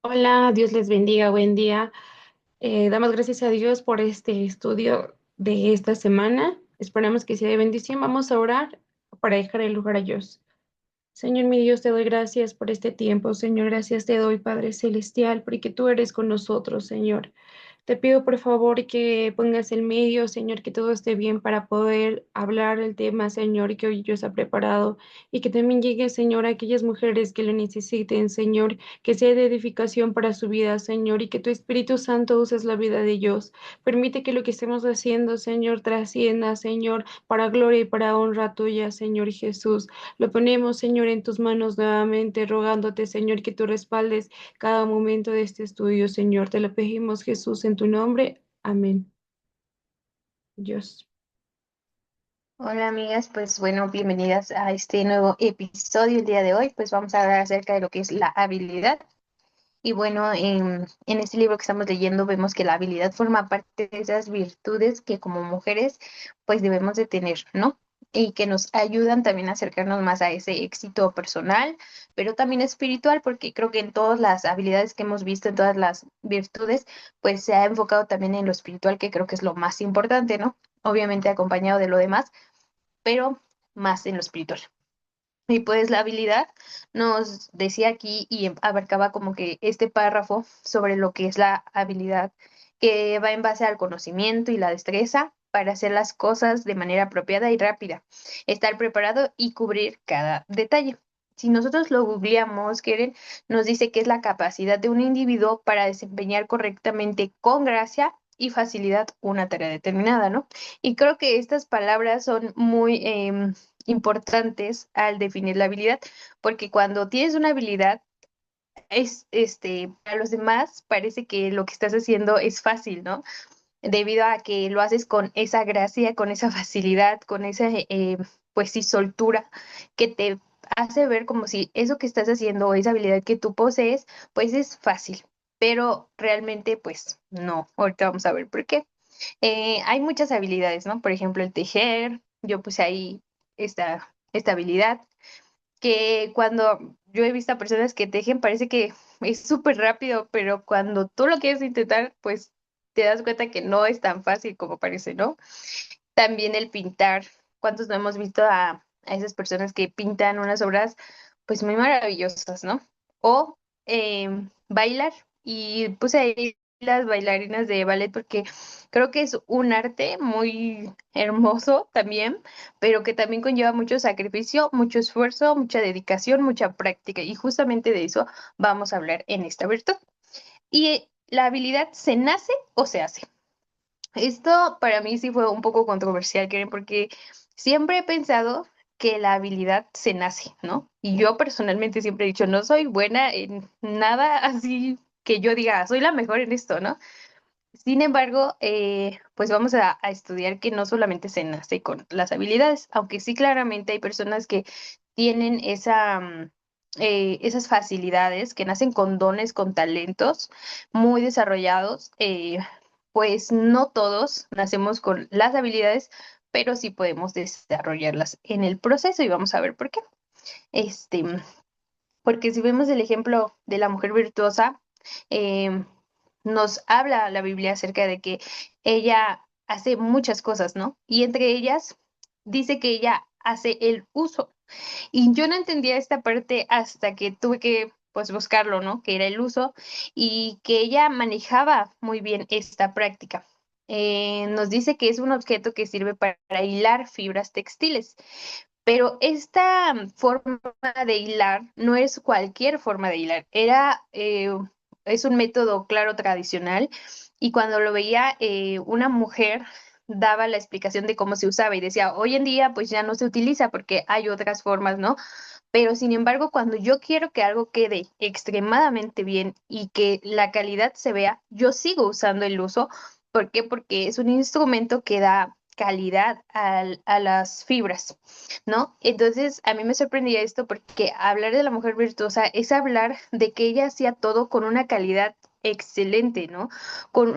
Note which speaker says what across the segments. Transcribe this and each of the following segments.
Speaker 1: Hola, Dios les bendiga, buen día. Damos gracias a Dios por este estudio de esta semana. Esperamos que sea de bendición. Vamos a orar para dejar el lugar a Dios. Señor mi Dios, te doy gracias por este tiempo. Señor, gracias te doy, Padre Celestial, porque tú eres con nosotros, Señor. Te pido por favor que pongas el medio, Señor, que todo esté bien para poder hablar el tema, Señor, que hoy Dios ha preparado y que también llegue, Señor, a aquellas mujeres que lo necesiten, Señor, que sea de edificación para su vida, Señor, y que tu Espíritu Santo uses la vida de ellos. Permite que lo que estemos haciendo, Señor, trascienda, Señor, para gloria y para honra tuya, Señor Jesús. Lo ponemos, Señor, en tus manos nuevamente, rogándote, Señor, que tú respaldes cada momento de este estudio, Señor. Te lo pedimos, Jesús, en tu nombre. Amén. Dios.
Speaker 2: Hola amigas, pues bueno, bienvenidas a este nuevo episodio. El día de hoy pues vamos a hablar acerca de lo que es la habilidad. Y bueno, en este libro que estamos leyendo vemos que la habilidad forma parte de esas virtudes que como mujeres pues debemos de tener, ¿no? Y que nos ayudan también a acercarnos más a ese éxito personal, pero también espiritual, porque creo que en todas las habilidades que hemos visto, en todas las virtudes, pues se ha enfocado también en lo espiritual, que creo que es lo más importante, ¿no? Obviamente acompañado de lo demás, pero más en lo espiritual. Y pues la habilidad nos decía aquí y abarcaba como que este párrafo sobre lo que es la habilidad, que va en base al conocimiento y la destreza para hacer las cosas de manera apropiada y rápida, estar preparado y cubrir cada detalle. Si nosotros lo googleamos, Keren, nos dice que es la capacidad de un individuo para desempeñar correctamente con gracia y facilidad una tarea determinada, ¿no? Y creo que estas palabras son muy importantes al definir la habilidad, porque cuando tienes una habilidad, para los demás parece que lo que estás haciendo es fácil, ¿no? Debido a que lo haces con esa gracia, con esa facilidad, con esa, pues sí, soltura que te hace ver como si eso que estás haciendo o esa habilidad que tú posees, pues es fácil, pero realmente, pues no. Ahorita vamos a ver por qué. Hay muchas habilidades, ¿no? Por ejemplo, el tejer, yo puse ahí esta habilidad, que cuando yo he visto a personas que tejen parece que es súper rápido, pero cuando tú lo quieres intentar, pues te das cuenta que no es tan fácil como parece, ¿no? También el pintar, ¿cuántos no hemos visto a esas personas que pintan unas obras pues muy maravillosas, ¿no? O bailar, y puse ahí las bailarinas de ballet porque creo que es un arte muy hermoso también, pero que también conlleva mucho sacrificio, mucho esfuerzo, mucha dedicación, mucha práctica, y justamente de eso vamos a hablar en esta virtud. ¿Y la habilidad se nace o se hace? Esto para mí sí fue un poco controversial, Karen, porque siempre he pensado que la habilidad se nace, ¿no? Y yo personalmente siempre he dicho, no soy buena en nada así que yo diga, soy la mejor en esto, ¿no? Sin embargo, pues vamos a estudiar que no solamente se nace con las habilidades, aunque sí claramente hay personas que tienen esas facilidades, que nacen con dones, con talentos muy desarrollados. Pues no todos nacemos con las habilidades, pero sí podemos desarrollarlas en el proceso, y vamos a ver por qué. Este, Porque si vemos el ejemplo de la mujer virtuosa, eh, nos habla la Biblia acerca de que ella hace muchas cosas, ¿no? Y entre ellas dice que ella hace el uso. Y yo no entendía esta parte hasta que tuve que, pues, buscarlo, ¿no? Que era el uso, y que ella manejaba muy bien esta práctica. Nos dice que es un objeto que sirve para hilar fibras textiles. Pero esta forma de hilar no es cualquier forma de hilar, es un método, claro, tradicional, y cuando lo veía una mujer daba la explicación de cómo se usaba y decía, hoy en día pues ya no se utiliza porque hay otras formas, ¿no? Pero sin embargo, cuando yo quiero que algo quede extremadamente bien y que la calidad se vea, yo sigo usando el uso. ¿Por qué? Porque es un instrumento que da calidad a las fibras, ¿no? Entonces, a mí me sorprendía esto porque hablar de la mujer virtuosa es hablar de que ella hacía todo con una calidad excelente, ¿no?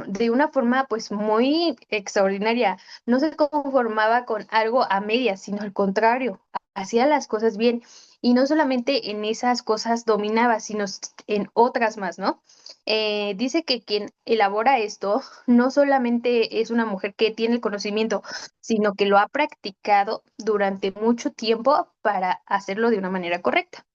Speaker 2: De una forma pues muy extraordinaria. No se conformaba con algo a medias, sino al contrario, hacía las cosas bien. y no solamente en esas cosas dominaba, sino en otras más, ¿no? Dice que quien elabora esto no solamente es una mujer que tiene el conocimiento, sino que lo ha practicado durante mucho tiempo para hacerlo de una manera correcta.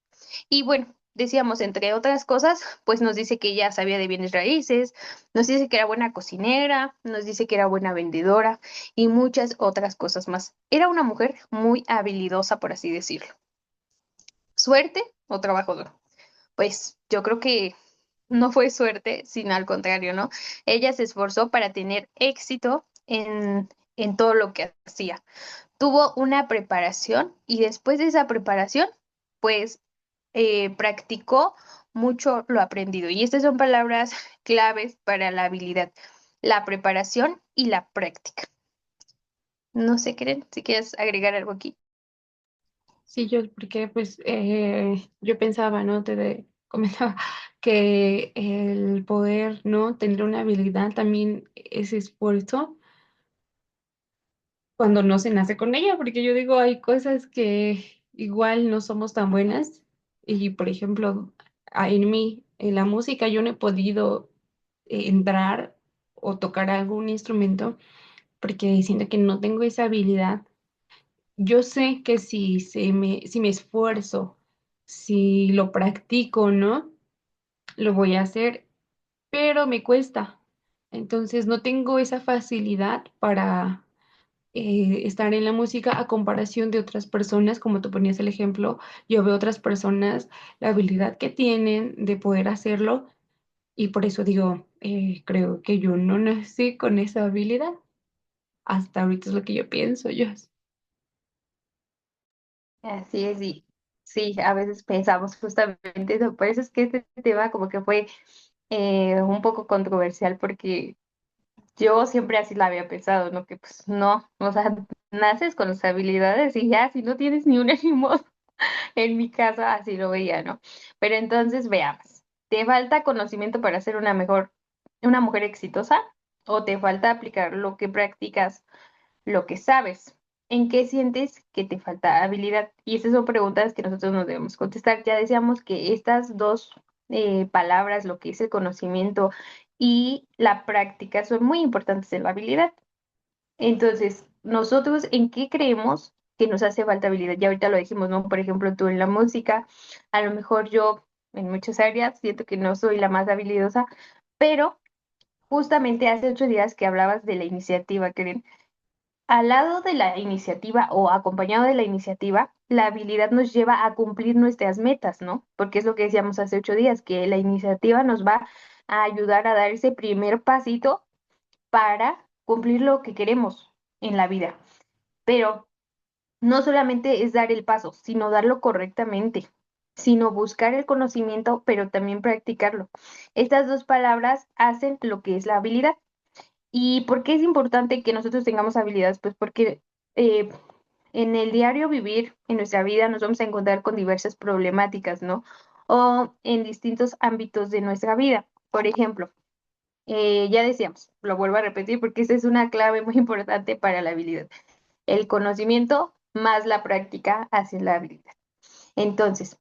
Speaker 2: Y bueno, decíamos, entre otras cosas, pues nos dice que ella sabía de bienes raíces, nos dice que era buena cocinera, nos dice que era buena vendedora y muchas otras cosas más. Era una mujer muy habilidosa, por así decirlo. ¿Suerte o trabajo duro? Pues yo creo que no fue suerte, sino al contrario, ¿no? Ella se esforzó para tener éxito en todo lo que hacía. Tuvo una preparación y después de esa preparación, pues practicó mucho lo aprendido. Y estas son palabras claves para la habilidad, la preparación y la práctica. No sé, Keren, si quieres agregar algo aquí.
Speaker 1: Sí, yo, porque pues yo pensaba, ¿no? Comentaba que el poder, ¿no? Tener una habilidad también es esfuerzo cuando no se nace con ella, porque yo digo, hay cosas que igual no somos tan buenas y, por ejemplo, en mí, en la música, yo no he podido entrar o tocar algún instrumento porque siento que no tengo esa habilidad. Yo sé que si me esfuerzo, si lo practico, ¿no? Lo voy a hacer, pero me cuesta. Entonces no tengo esa facilidad para estar en la música a comparación de otras personas, como tú ponías el ejemplo, yo veo otras personas, la habilidad que tienen de poder hacerlo y por eso digo, creo que yo no nací con esa habilidad. Hasta ahorita es lo que yo pienso, yo.
Speaker 2: Así es, y sí, a veces pensamos justamente eso. Por eso es que este tema como que fue un poco controversial porque yo siempre así la había pensado, ¿no? Que pues no, o sea, naces con las habilidades y ya, si no tienes ni una ni modo. En mi caso así lo veía, ¿no? Pero entonces veamos, ¿te falta conocimiento para ser una mujer exitosa? ¿O te falta aplicar lo que practicas, lo que sabes? ¿En qué sientes que te falta habilidad? Y esas son preguntas que nosotros nos debemos contestar. Ya decíamos que estas dos palabras, lo que es el conocimiento y la práctica, son muy importantes en la habilidad. Entonces, nosotros, ¿en qué creemos que nos hace falta habilidad? Ya ahorita lo dijimos, ¿no? Por ejemplo, tú en la música, a lo mejor yo en muchas áreas siento que no soy la más habilidosa, pero justamente hace 8 días que hablabas de la iniciativa, Karen. Al lado de la iniciativa o acompañado de la iniciativa, la habilidad nos lleva a cumplir nuestras metas, ¿no? Porque es lo que decíamos hace 8 días, que la iniciativa nos va a ayudar a dar ese primer pasito para cumplir lo que queremos en la vida. Pero no solamente es dar el paso, sino darlo correctamente, sino buscar el conocimiento, pero también practicarlo. Estas dos palabras hacen lo que es la habilidad. ¿Y por qué es importante que nosotros tengamos habilidades? Pues porque eh, en el diario vivir, en nuestra vida, nos vamos a encontrar con diversas problemáticas, ¿no? O en distintos ámbitos de nuestra vida. Por ejemplo, ya decíamos, lo vuelvo a repetir porque esa es una clave muy importante para la habilidad. El conocimiento más la práctica hacia la habilidad. Entonces,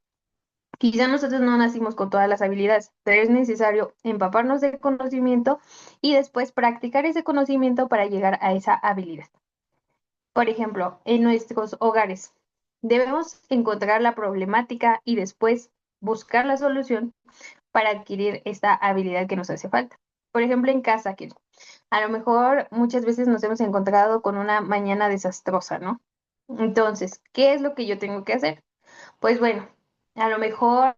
Speaker 2: quizá nosotros no nacimos con todas las habilidades, pero es necesario empaparnos de conocimiento y después practicar ese conocimiento para llegar a esa habilidad. Por ejemplo, en nuestros hogares, debemos encontrar la problemática y después buscar la solución para adquirir esta habilidad que nos hace falta. Por ejemplo, en casa, que a lo mejor muchas veces nos hemos encontrado con una mañana desastrosa, ¿no? Entonces, ¿qué es lo que yo tengo que hacer? Pues bueno, a lo mejor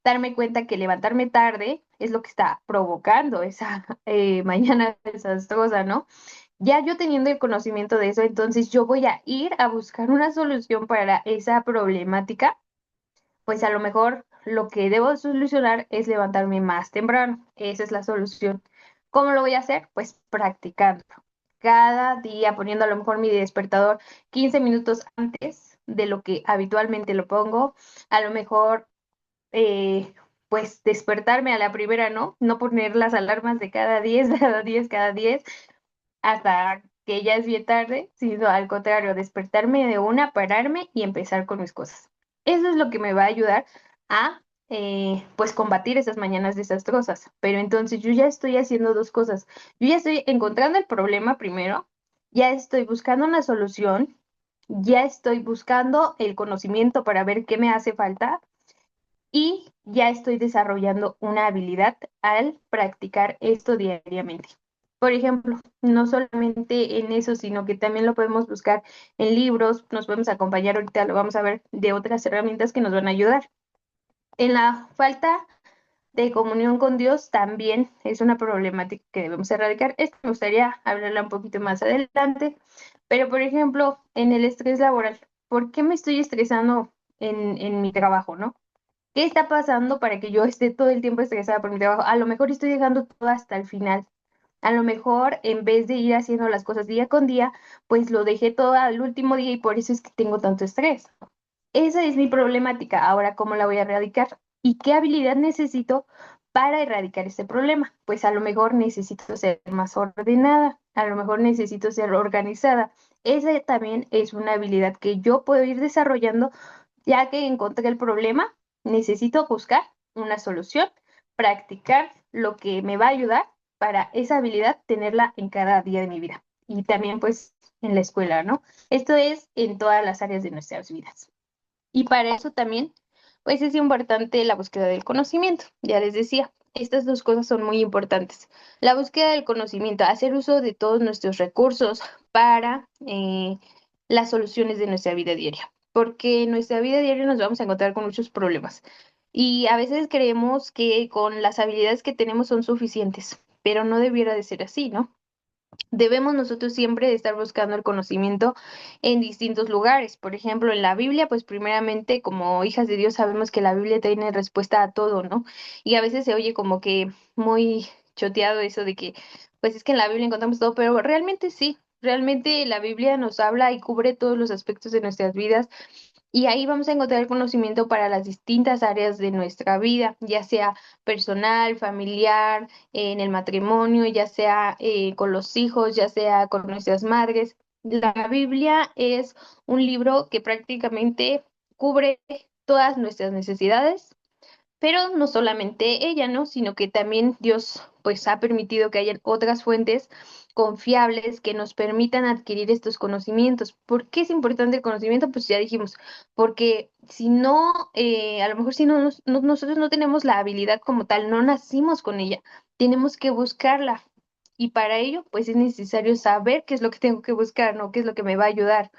Speaker 2: darme cuenta que levantarme tarde es lo que está provocando esa mañana desastrosa, ¿no? Ya yo teniendo el conocimiento de eso, entonces yo voy a ir a buscar una solución para esa problemática. Pues a lo mejor lo que debo solucionar es levantarme más temprano. Esa es la solución. ¿Cómo lo voy a hacer? Pues practicando. Cada día poniendo a lo mejor mi despertador 15 minutos antes de lo que habitualmente lo pongo. A lo mejor, eh, pues despertarme a la primera, ¿no? No poner las alarmas de cada 10, cada 10, cada 10, hasta que ya es bien tarde, sino al contrario, despertarme de una, pararme y empezar con mis cosas. Eso es lo que me va a ayudar a, pues, combatir esas mañanas desastrosas. Pero entonces yo ya estoy haciendo dos cosas. Yo ya estoy encontrando el problema primero, ya estoy buscando una solución, ya estoy buscando el conocimiento para ver qué me hace falta y ya estoy desarrollando una habilidad al practicar esto diariamente. Por ejemplo, no solamente en eso, sino que también lo podemos buscar en libros, nos podemos acompañar, ahorita lo vamos a ver, de otras herramientas que nos van a ayudar. En la falta de comunión con Dios también es una problemática que debemos erradicar. Esto me gustaría hablarla un poquito más adelante, pero por ejemplo, en el estrés laboral, ¿por qué me estoy estresando en mi trabajo, no? ¿Qué está pasando para que yo esté todo el tiempo estresada por mi trabajo? A lo mejor estoy dejando todo hasta el final. A lo mejor en vez de ir haciendo las cosas día con día, pues lo dejé todo al último día y por eso es que tengo tanto estrés. Esa es mi problemática. Ahora, ¿cómo la voy a erradicar? ¿Y qué habilidad necesito para erradicar este problema? Pues a lo mejor necesito ser más ordenada, a lo mejor necesito ser organizada. Esa también es una habilidad que yo puedo ir desarrollando ya que encontré el problema, necesito buscar una solución, practicar lo que me va a ayudar para esa habilidad tenerla en cada día de mi vida. Y también pues en la escuela, ¿no? Esto es en todas las áreas de nuestras vidas. Y para eso también, pues es importante la búsqueda del conocimiento. Ya les decía, estas dos cosas son muy importantes. La búsqueda del conocimiento, hacer uso de todos nuestros recursos para las soluciones de nuestra vida diaria. Porque en nuestra vida diaria nos vamos a encontrar con muchos problemas. Y a veces creemos que con las habilidades que tenemos son suficientes, pero no debiera de ser así, ¿no? Debemos nosotros siempre de estar buscando el conocimiento en distintos lugares. Por ejemplo, en la Biblia, pues primeramente como hijas de Dios sabemos que la Biblia tiene respuesta a todo, ¿no? Y a veces se oye como que muy choteado eso de que, pues es que en la Biblia encontramos todo, pero realmente sí. Realmente la Biblia nos habla y cubre todos los aspectos de nuestras vidas y ahí vamos a encontrar el conocimiento para las distintas áreas de nuestra vida, ya sea personal, familiar, en el matrimonio, ya sea con los hijos, ya sea con nuestras madres. La Biblia es un libro que prácticamente cubre todas nuestras necesidades, pero no solamente ella, ¿no? Sino que también Dios pues ha permitido que hayan otras fuentes confiables que nos permitan adquirir estos conocimientos. ¿Por qué es importante el conocimiento? Pues ya dijimos, porque si no, a lo mejor si no, nosotros no tenemos la habilidad como tal, no nacimos con ella, tenemos que buscarla. Y para ello, pues es necesario saber qué es lo que tengo que buscar, ¿no? ¿Qué es lo que me va a ayudar?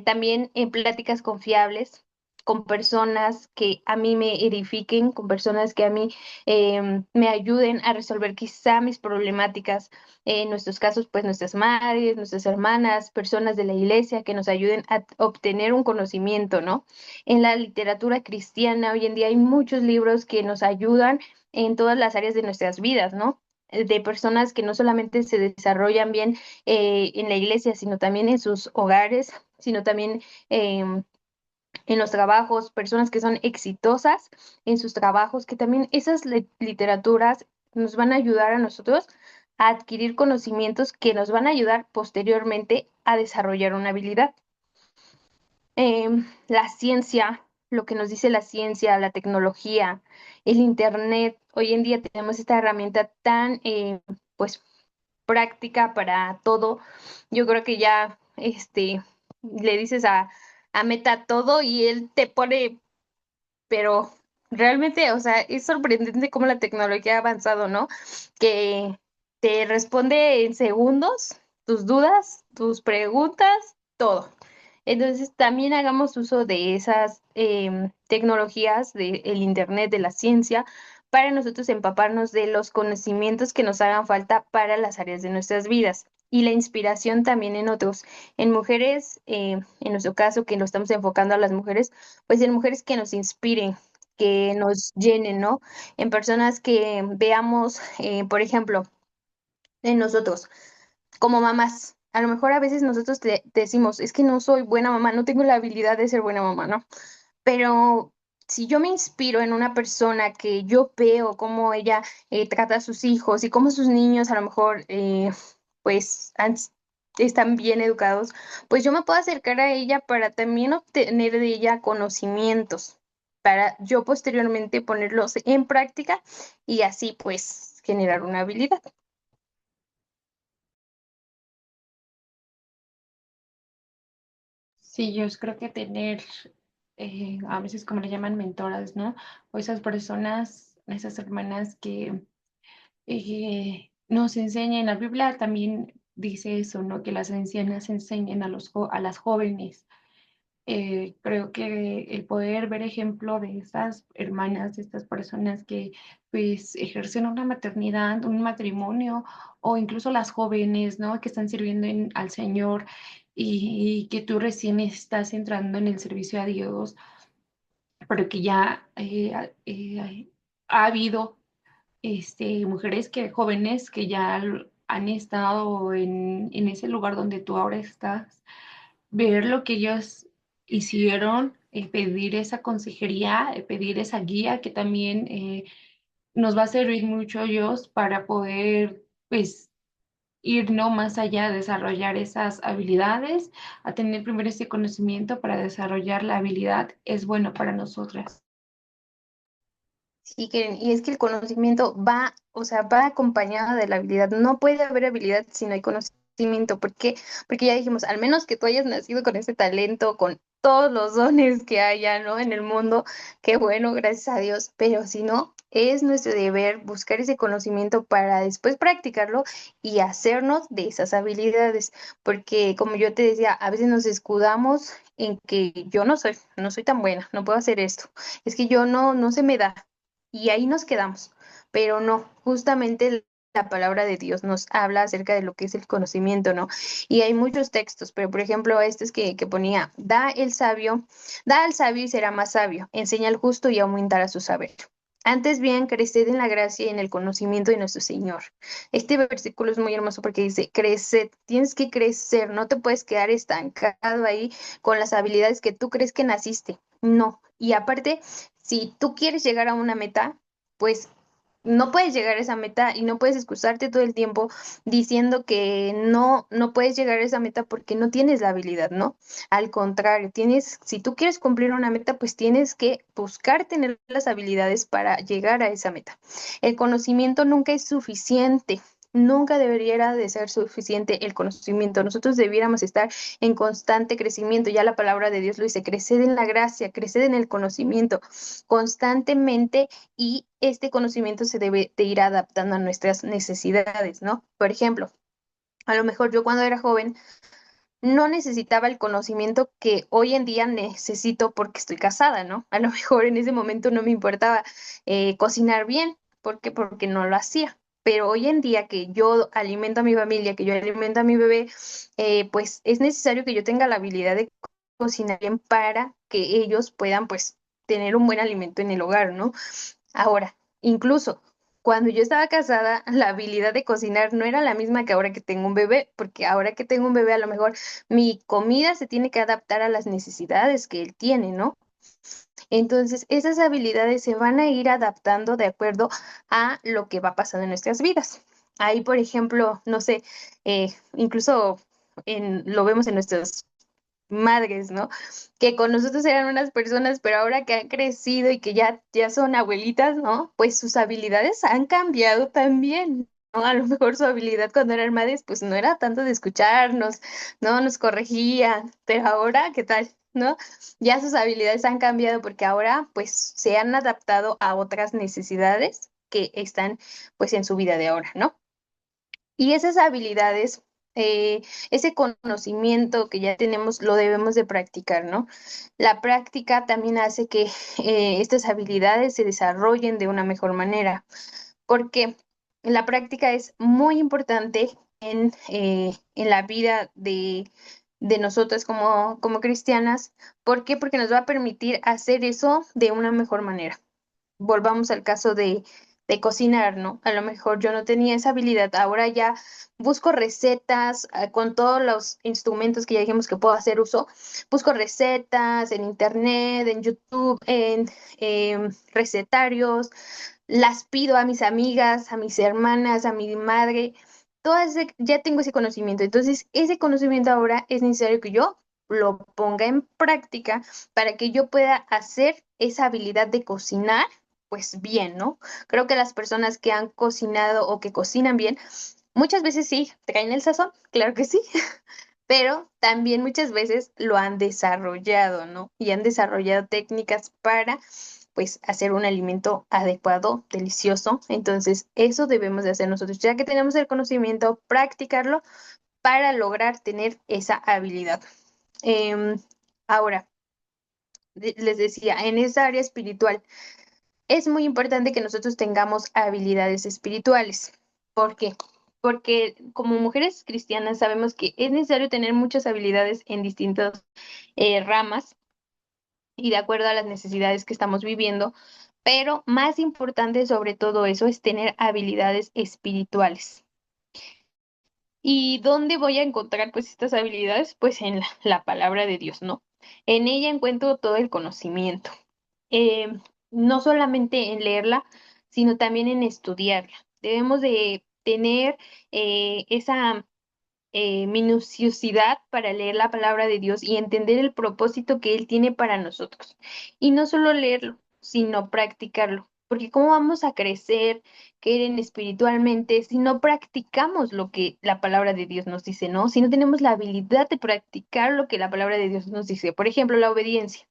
Speaker 2: También en pláticas confiables con personas que a mí me edifiquen, con personas que a mí me ayuden a resolver quizá mis problemáticas, en nuestros casos, pues nuestras madres, nuestras hermanas, personas de la iglesia que nos ayuden a obtener un conocimiento, ¿no? En la literatura cristiana hoy en día hay muchos libros que nos ayudan en todas las áreas de nuestras vidas, ¿no? De personas que no solamente se desarrollan bien en la iglesia, sino también en sus hogares, sino también en los trabajos, personas que son exitosas en sus trabajos, que también esas literaturas nos van a ayudar a nosotros a adquirir conocimientos que nos van a ayudar posteriormente a desarrollar una habilidad. La ciencia, lo que nos dice la ciencia, la tecnología, el internet, hoy en día tenemos esta herramienta tan, pues, práctica para todo. Yo creo que ya le dices a Meta todo y él te pone, pero realmente, o sea, es sorprendente cómo la tecnología ha avanzado, ¿no? Que te responde en segundos tus dudas, tus preguntas, todo. Entonces, también hagamos uso de esas tecnologías, del Internet, de la ciencia, para nosotros empaparnos de los conocimientos que nos hagan falta para las áreas de nuestras vidas. Y la inspiración también en otros, en mujeres, en nuestro caso, que lo estamos enfocando a las mujeres, pues en mujeres que nos inspiren, que nos llenen, ¿no? En personas que veamos, por ejemplo, en nosotros como mamás. A lo mejor a veces nosotros te decimos, es que no soy buena mamá, no tengo la habilidad de ser buena mamá, ¿no? Pero si yo me inspiro en una persona que yo veo cómo ella trata a sus hijos y cómo sus niños a lo mejor pues están bien educados, pues yo me puedo acercar a ella para también obtener de ella conocimientos, para yo posteriormente ponerlos en práctica y así pues generar una habilidad.
Speaker 1: Sí, yo creo que tener, a veces como le llaman mentoras, ¿no? O esas personas, esas hermanas que nos enseñan, la Biblia también dice eso, ¿no? Que las ancianas enseñen a a las jóvenes. Creo que el poder ver ejemplo de estas hermanas, de estas personas que pues ejercen una maternidad, un matrimonio, o incluso las jóvenes, ¿no? Que están sirviendo al Señor y que tú recién estás entrando en el servicio a Dios, pero que ya ha habido mujeres jóvenes que ya han estado en ese lugar donde tú ahora estás, ver lo que ellos hicieron, pedir esa consejería, pedir esa guía que también nos va a servir mucho a ellos para poder, pues, ir no más allá, desarrollar esas habilidades, a tener primero ese conocimiento para desarrollar la habilidad, es bueno para nosotras.
Speaker 2: Sí, y es que el conocimiento va, o sea, va acompañado de la habilidad. No puede haber habilidad si no hay conocimiento. ¿Por qué? Porque ya dijimos, al menos que tú hayas nacido con ese talento, con todos los dones que haya, ¿no? En el mundo, qué bueno, gracias a Dios. Pero si no, es nuestro deber buscar ese conocimiento para después practicarlo y hacernos de esas habilidades. Porque, como yo te decía, a veces nos escudamos en que yo no soy tan buena, no puedo hacer esto. Es que yo no se me da y ahí nos quedamos. Pero no, justamente la palabra de Dios nos habla acerca de lo que es el conocimiento, ¿no? Y hay muchos textos, pero por ejemplo, este es que ponía, da al sabio y será más sabio, enseña al justo y aumentará su saber. Antes bien, creced en la gracia y en el conocimiento de nuestro Señor. Este versículo es muy hermoso porque dice, creced, tienes que crecer, no te puedes quedar estancado ahí con las habilidades que tú crees que naciste. No. Y aparte, si tú quieres llegar a una meta, pues no puedes llegar a esa meta y no puedes excusarte todo el tiempo diciendo que no puedes llegar a esa meta porque no tienes la habilidad, ¿no? Al contrario, si tú quieres cumplir una meta, pues tienes que buscar tener las habilidades para llegar a esa meta. El conocimiento nunca es suficiente. Nunca debería de ser suficiente el conocimiento. Nosotros debiéramos estar en constante crecimiento. Ya la palabra de Dios lo dice, creced en la gracia, creced en el conocimiento constantemente y este conocimiento se debe de ir adaptando a nuestras necesidades, ¿no? Por ejemplo, a lo mejor yo cuando era joven no necesitaba el conocimiento que hoy en día necesito porque estoy casada, ¿no? A lo mejor en ese momento no me importaba cocinar bien, ¿por qué? Porque no lo hacía. Pero hoy en día que yo alimento a mi familia, que yo alimento a mi bebé, pues es necesario que yo tenga la habilidad de cocinar bien para que ellos puedan pues tener un buen alimento en el hogar, ¿no? Ahora, incluso cuando yo estaba casada, la habilidad de cocinar no era la misma que ahora que tengo un bebé, porque ahora que tengo un bebé, a lo mejor mi comida se tiene que adaptar a las necesidades que él tiene, ¿no? Entonces, esas habilidades se van a ir adaptando de acuerdo a lo que va pasando en nuestras vidas. Ahí, por ejemplo, no sé, incluso lo vemos en nuestros madres, ¿no? Que con nosotros eran unas personas, pero ahora que han crecido y que ya son abuelitas, ¿no? Pues sus habilidades han cambiado también, ¿no? A lo mejor su habilidad cuando eran madres, pues no era tanto de escucharnos, ¿no? Nos corregían, pero ahora, ¿qué tal? ¿No? Ya sus habilidades han cambiado porque ahora, pues, se han adaptado a otras necesidades que están, pues, en su vida de ahora, ¿no? Y esas habilidades, ese conocimiento que ya tenemos, lo debemos de practicar, ¿no? La práctica también hace que estas habilidades se desarrollen de una mejor manera, porque la práctica es muy importante en la vida de nosotras como cristianas. ¿Por qué? Porque nos va a permitir hacer eso de una mejor manera. Volvamos al caso de cocinar, ¿no? A lo mejor yo no tenía esa habilidad, ahora ya busco recetas con todos los instrumentos que ya dijimos que puedo hacer uso, busco recetas en internet, en YouTube, en recetarios, las pido a mis amigas, a mis hermanas, a mi madre. ya tengo ese conocimiento, entonces ese conocimiento ahora es necesario que yo lo ponga en práctica para que yo pueda hacer esa habilidad de cocinar, pues bien, ¿no? Creo que las personas que han cocinado o que cocinan bien, muchas veces sí, traen el sazón, claro que sí, pero también muchas veces lo han desarrollado, ¿no? Y han desarrollado técnicas para, pues, hacer un alimento adecuado, delicioso. Entonces, eso debemos de hacer nosotros, ya que tenemos el conocimiento, practicarlo para lograr tener esa habilidad. Em, ahora, les decía, en esa área espiritual, es muy importante que nosotros tengamos habilidades espirituales. ¿Por qué? Porque como mujeres cristianas sabemos que es necesario tener muchas habilidades en distintas ramas y de acuerdo a las necesidades que estamos viviendo, pero más importante sobre todo eso es tener habilidades espirituales. ¿Y dónde voy a encontrar pues estas habilidades? Pues en la palabra de Dios, ¿no? En ella encuentro todo el conocimiento. Eh, no solamente en leerla, sino también en estudiarla. Debemos de tener esa minuciosidad para leer la palabra de Dios y entender el propósito que Él tiene para nosotros. Y no solo leerlo, sino practicarlo. Porque ¿cómo vamos a crecer, querer espiritualmente si no practicamos lo que la palabra de Dios nos dice, ¿no? Si no tenemos la habilidad de practicar lo que la palabra de Dios nos dice. Por ejemplo, la obediencia.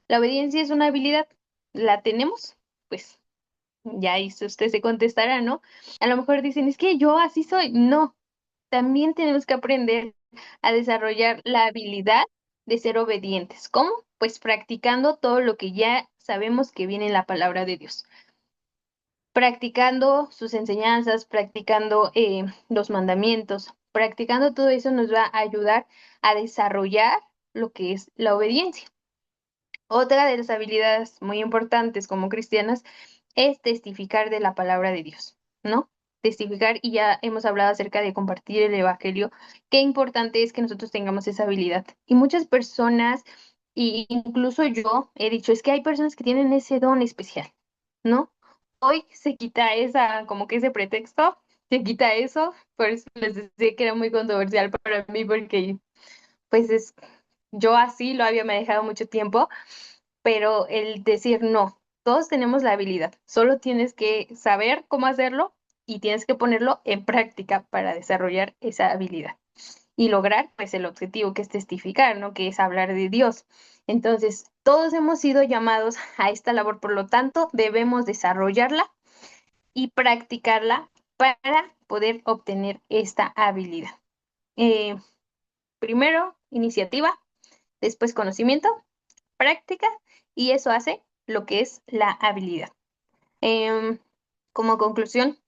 Speaker 2: La obediencia es una habilidad. ¿La tenemos? Pues ya ahí usted se contestará, ¿no? A lo mejor dicen, es que yo así soy. No, también tenemos que aprender a desarrollar la habilidad de ser obedientes. ¿Cómo? Pues practicando todo lo que ya sabemos que viene en la palabra de Dios. Practicando sus enseñanzas, practicando los mandamientos, practicando todo eso nos va a ayudar a desarrollar lo que es la obediencia. Otra de las habilidades muy importantes como cristianas es testificar de la palabra de Dios, ¿no? Testificar, y ya hemos hablado acerca de compartir el evangelio, qué importante es que nosotros tengamos esa habilidad. Y muchas personas, y incluso yo, he dicho, es que hay personas que tienen ese don especial, ¿no? Hoy se quita esa, como que ese pretexto, se quita eso, por eso les decía que era muy controversial para mí, porque pues yo así lo había manejado mucho tiempo, pero el decir no, todos tenemos la habilidad, solo tienes que saber cómo hacerlo y tienes que ponerlo en práctica para desarrollar esa habilidad y lograr pues el objetivo que es testificar, ¿no? Que es hablar de Dios. Entonces, todos hemos sido llamados a esta labor, por lo tanto, debemos desarrollarla y practicarla para poder obtener esta habilidad. Eh, primero, iniciativa, después conocimiento, práctica y eso hace lo que es la habilidad. Em, como conclusión,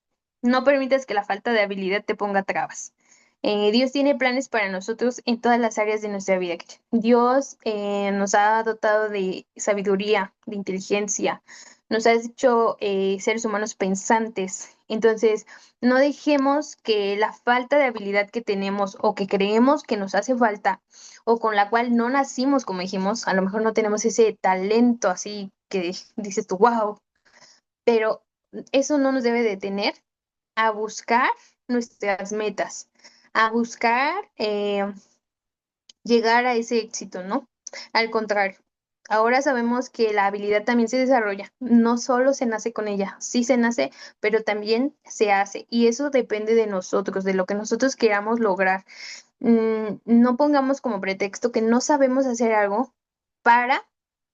Speaker 2: no permitas que la falta de habilidad te ponga trabas. Dios tiene planes para nosotros en todas las áreas de nuestra vida. Dios nos ha dotado de sabiduría, de inteligencia, nos ha hecho seres humanos pensantes. Entonces, no dejemos que la falta de habilidad que tenemos o que creemos que nos hace falta o con la cual no nacimos, como dijimos, a lo mejor no tenemos ese talento así que dices tú, wow, pero eso no nos debe detener a buscar nuestras metas, a buscar llegar a ese éxito, ¿no? Al contrario, ahora sabemos que la habilidad también se desarrolla, no solo se nace con ella, sí se nace, pero también se hace y eso depende de nosotros, de lo que nosotros queramos lograr. No pongamos como pretexto que no sabemos hacer algo para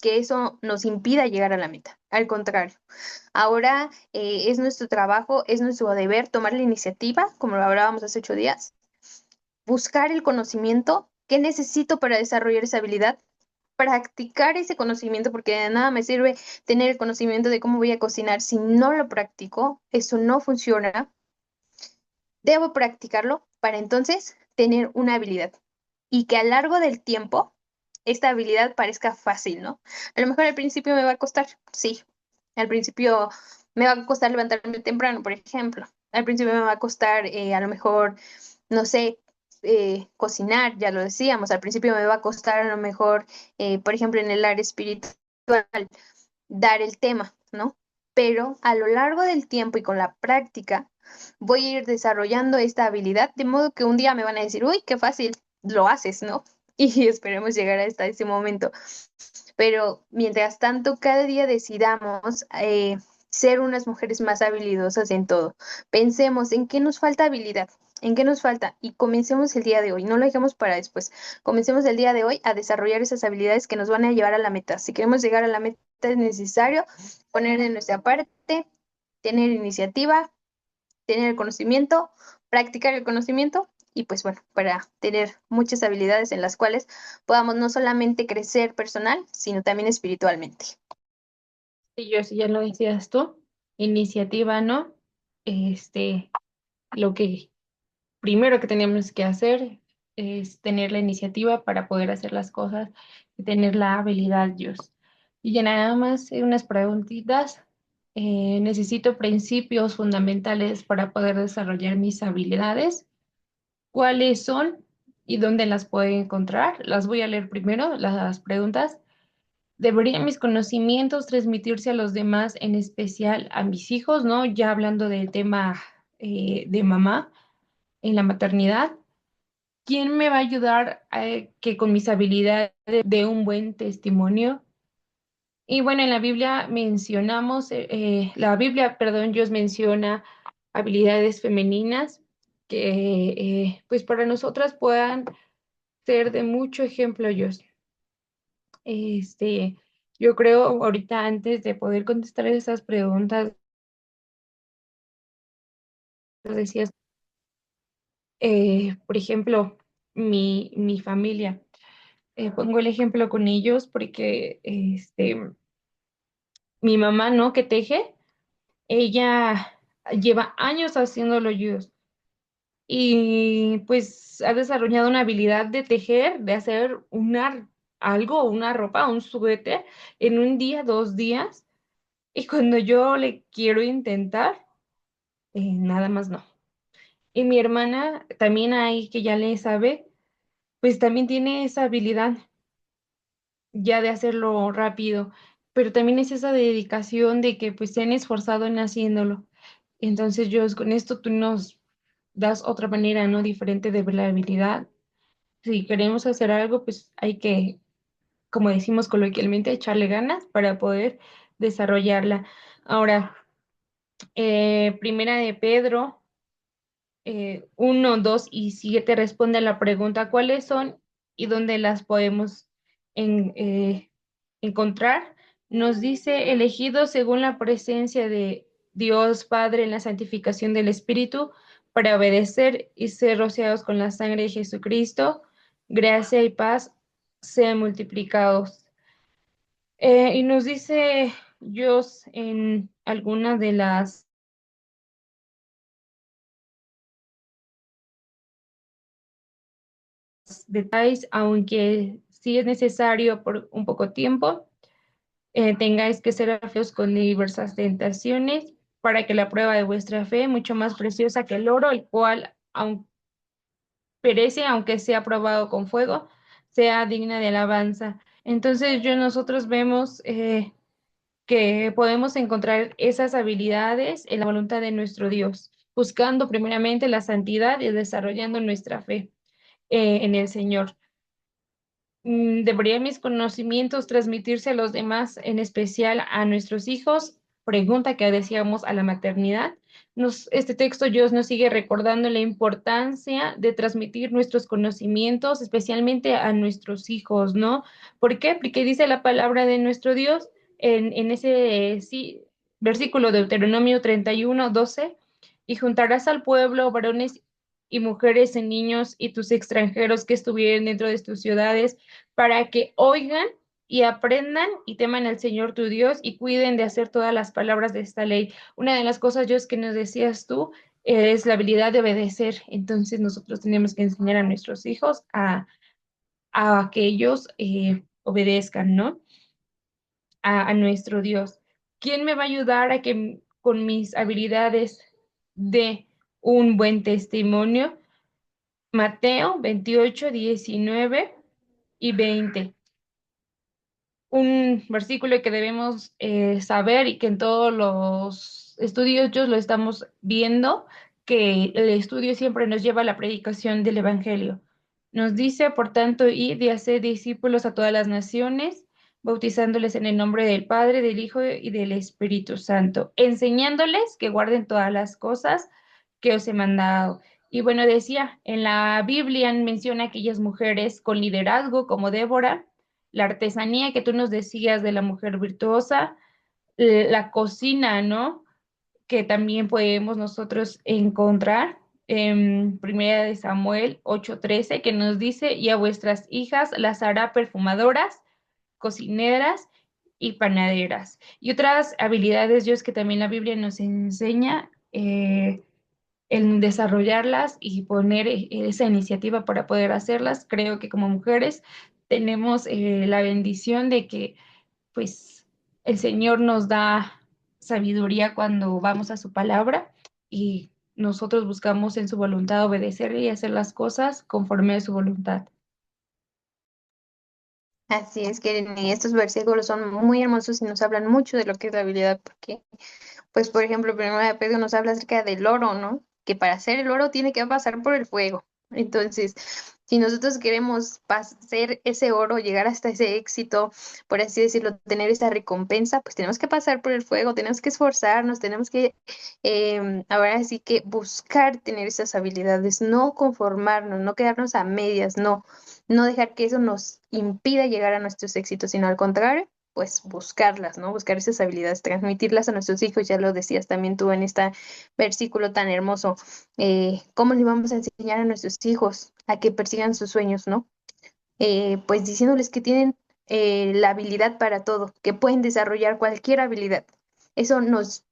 Speaker 2: que eso nos impida llegar a la meta. Al contrario, ahora es nuestro trabajo, es nuestro deber tomar la iniciativa, como lo hablábamos hace 8 días, buscar el conocimiento que necesito para desarrollar esa habilidad, practicar ese conocimiento, porque de nada me sirve tener el conocimiento de cómo voy a cocinar si no lo practico, eso no funciona. Debo practicarlo para entonces tener una habilidad y que a lo largo del tiempo esta habilidad parezca fácil, ¿no? A lo mejor al principio me va a costar, sí. Al principio me va a costar levantarme temprano, por ejemplo. Al principio me va a costar a lo mejor, no sé, cocinar, ya lo decíamos. Al principio me va a costar a lo mejor, por ejemplo, en el área espiritual, dar el tema, ¿no? pero a lo largo del tiempo y con la práctica voy a ir desarrollando esta habilidad, de modo que un día me van a decir, uy, qué fácil lo haces, ¿no? Y esperemos llegar hasta ese momento. Pero mientras tanto, cada día decidamos ser unas mujeres más habilidosas en todo. Pensemos en qué nos falta habilidad, en qué nos falta y comencemos el día de hoy. No lo dejemos para después. Comencemos el día de hoy a desarrollar esas habilidades que nos van a llevar a la meta. Si queremos llegar a la meta es necesario poner de nuestra parte, tener iniciativa, tener el conocimiento, practicar el conocimiento y pues bueno, para tener muchas habilidades en las cuales podamos no solamente crecer personal, sino también espiritualmente.
Speaker 1: Y yo, si ya lo decías tú, iniciativa, ¿no? Lo que primero que tenemos que hacer es tener la iniciativa para poder hacer las cosas y tener la habilidad, Dios. Y ya nada más unas preguntitas. Necesito principios fundamentales para poder desarrollar mis habilidades. ¿Cuáles son y dónde las puedo encontrar? Las voy a leer primero, las preguntas. ¿Deberían mis conocimientos transmitirse a los demás, en especial a mis hijos, ¿no? Ya hablando del tema de mamá en la maternidad. ¿Quién me va a ayudar a que con mis habilidades de un buen testimonio? Y bueno, en la Biblia mencionamos, la Biblia, perdón, Dios menciona habilidades femeninas que pues para nosotras puedan ser de mucho ejemplo, Dios. Este, yo creo ahorita antes de poder contestar esas preguntas, decías, por ejemplo, mi familia. Pongo el ejemplo con ellos porque mi mamá, ¿no? Que teje, ella lleva años haciéndolo yo y pues ha desarrollado una habilidad de tejer, de hacer algo, una ropa, un suéter en un día, 2 días. Y cuando yo le quiero intentar, nada más no. Y mi hermana también ahí que ya le sabe, pues también tiene esa habilidad ya de hacerlo rápido, pero también es esa dedicación de que pues se han esforzado en haciéndolo. Entonces, yo con esto tú nos das otra manera, ¿no? Diferente de ver la habilidad. Si queremos hacer algo, pues hay que, como decimos coloquialmente, echarle ganas para poder desarrollarla. Ahora, primera de Pedro 1, 2 y 7 responde a la pregunta ¿cuáles son y dónde las podemos encontrar? Nos dice elegidos según la presencia de Dios Padre en la santificación del Espíritu para obedecer y ser rociados con la sangre de Jesucristo, gracia y paz sean multiplicados. Y nos dice Dios en algunas de las detalles, aunque sí es necesario por un poco tiempo, tengáis que ser afeos con diversas tentaciones, para que la prueba de vuestra fe, mucho más preciosa que el oro, el cual, aun perece, aunque sea probado con fuego, sea digna de alabanza. Entonces, nosotros vemos que podemos encontrar esas habilidades en la voluntad de nuestro Dios, buscando primeramente la santidad y desarrollando nuestra fe en el Señor. ¿Deberían mis conocimientos transmitirse a los demás, en especial a nuestros hijos? Pregunta que decíamos a la maternidad. Este texto Dios nos sigue recordando la importancia de transmitir nuestros conocimientos, especialmente a nuestros hijos, ¿no? ¿Por qué? Porque dice la palabra de nuestro Dios en ese sí, versículo de Deuteronomio 31:12, y juntarás al pueblo, varones y mujeres y niños y tus extranjeros que estuvieran dentro de tus ciudades para que oigan y aprendan y teman al Señor tu Dios y cuiden de hacer todas las palabras de esta ley. Una de las cosas, Dios, que nos decías tú es la habilidad de obedecer. Entonces nosotros tenemos que enseñar a nuestros hijos a que ellos obedezcan, ¿no? A nuestro Dios. ¿Quién me va a ayudar a que con mis habilidades de un buen testimonio? Mateo 28, 19 y 20. un versículo que debemos saber y que en todos los estudios lo estamos viendo, que el estudio siempre nos lleva a la predicación del Evangelio. Nos dice, por tanto, id y haced discípulos a todas las naciones, bautizándoles en el nombre del Padre, del Hijo y del Espíritu Santo, enseñándoles que guarden todas las cosas que os he mandado. Y bueno, decía, en la Biblia menciona aquellas mujeres con liderazgo como Débora, la artesanía que tú nos decías de la mujer virtuosa, la cocina, ¿no? Que también podemos nosotros encontrar en Primera de Samuel 8:13, que nos dice, y a vuestras hijas las hará perfumadoras, cocineras y panaderas. Y otras habilidades, Dios, que también la Biblia nos enseña en desarrollarlas y poner esa iniciativa para poder hacerlas. Creo que como mujeres tenemos la bendición de que pues el Señor nos da sabiduría cuando vamos a su palabra y nosotros buscamos en su voluntad obedecerle y hacer las cosas conforme a su voluntad.
Speaker 2: Así es que estos versículos son muy hermosos y nos hablan mucho de lo que es la habilidad, porque pues por ejemplo, Primera de Pedro nos habla acerca del oro, ¿no? Que para hacer el oro tiene que pasar por el fuego. Entonces, si nosotros queremos hacer ese oro, llegar hasta ese éxito, por así decirlo, tener esa recompensa, pues tenemos que pasar por el fuego, tenemos que esforzarnos, tenemos que, ahora sí que buscar tener esas habilidades, no conformarnos, no quedarnos a medias, no, no dejar que eso nos impida llegar a nuestros éxitos, sino al contrario pues buscarlas, ¿no? Buscar esas habilidades, transmitirlas a nuestros hijos, ya lo decías también tú en este versículo tan hermoso. ¿Cómo le vamos a enseñar a nuestros hijos a que persigan sus sueños, ¿no? Pues diciéndoles que tienen la habilidad para todo, que pueden desarrollar cualquier habilidad. Eso nos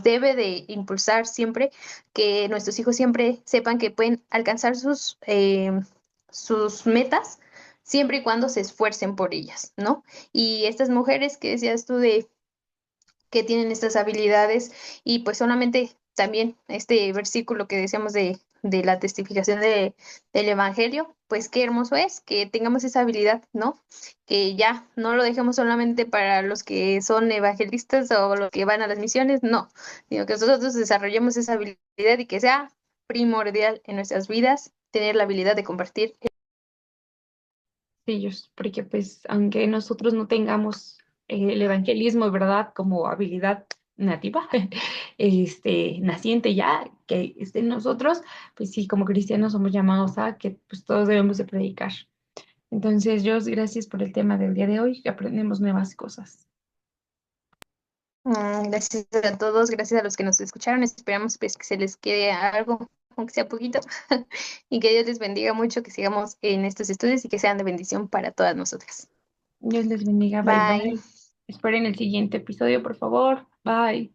Speaker 2: debe de impulsar siempre, que nuestros hijos siempre sepan que pueden alcanzar sus metas siempre y cuando se esfuercen por ellas, ¿no? Y estas mujeres que decías tú de que tienen estas habilidades y pues solamente también este versículo que decíamos de la testificación del Evangelio, pues qué hermoso es que tengamos esa habilidad, ¿no? Que ya no lo dejemos solamente para los que son evangelistas o los que van a las misiones, no, sino que nosotros desarrollemos esa habilidad y que sea primordial en nuestras vidas tener la habilidad de compartir.
Speaker 1: Ellos, porque pues aunque nosotros no tengamos el evangelismo, ¿verdad? Como habilidad nativa, naciente ya, que esté en nosotros, pues sí, como cristianos somos llamados a que pues todos debemos de predicar. Entonces, Dios, gracias por el tema del día de hoy, aprendemos nuevas cosas.
Speaker 2: Gracias a todos, gracias a los que nos escucharon. Esperamos pues, que se les quede algo, aunque sea poquito, y que Dios les bendiga mucho, que sigamos en estos estudios y que sean de bendición para todas nosotras.
Speaker 1: Dios les bendiga, bye
Speaker 2: Bye.
Speaker 1: bye. Esperen el siguiente episodio, por favor. Bye.